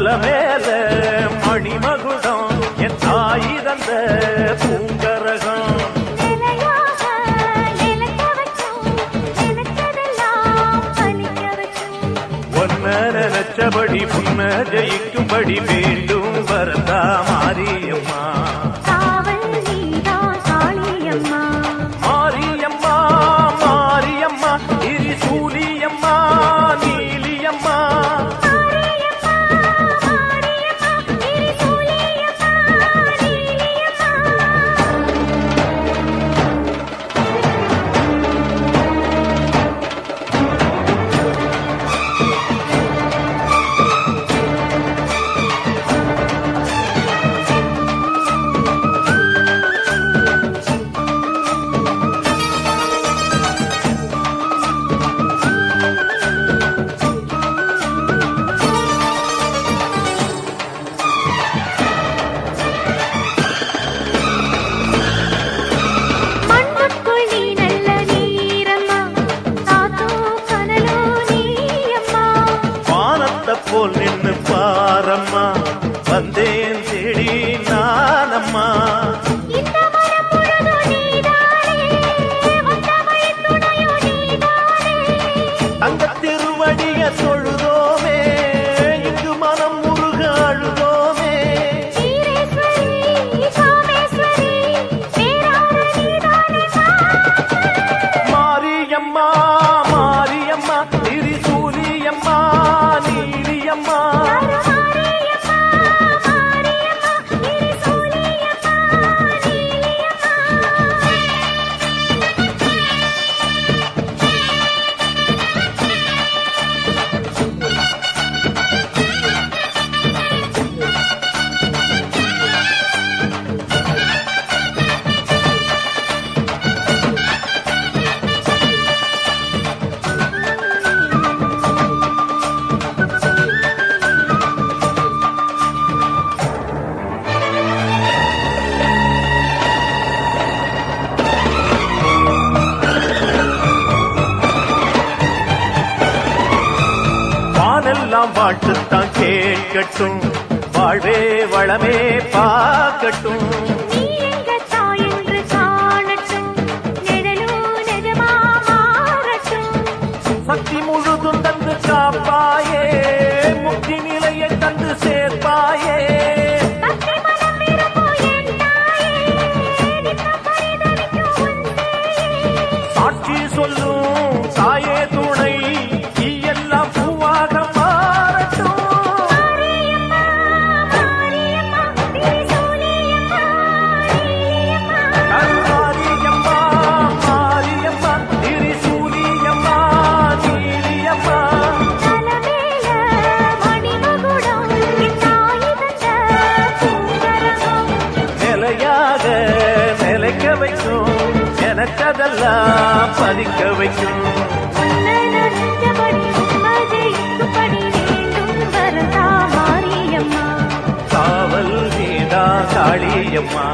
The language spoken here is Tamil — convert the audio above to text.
மலமேல மணிமகுடம் என் தாய் தந்த பூங்கரகம் ஒன்ன நினைச்சபடி புன்ன ஜெயிக்கும்படி வேண்டும் வரதா மாரியம்மா மாரியம்மா மாரியம்மா திரிசூலியம்மா நீலியம்மா போல் நின்னு பாரம்மா வந்தேன் தேடி நானம்மா அந்த திருவடிய தொழுதோமே இங்கு மனம் முருக அழுதோமே மாரியம்மா மாரியம்மா திரிசூலியம்மா நீலியம்மா எல்லாம் வாழ்த்துத்தான் கேட்கட்டும் வாழ்வே வளமே பார்க்கட்டும் சக்தி முழுதும் தந்து காப்பாயே முக்தி நிலையை தந்து சேர்ப்பாயே சாட்சி சொல்லும் தாயே துணை எல்லாம் பூவாக நிலைக்க வைக்கும் எனக்கதெல்லாம் பதிக்க வைக்கும் காவல் நீதா காளியம்மா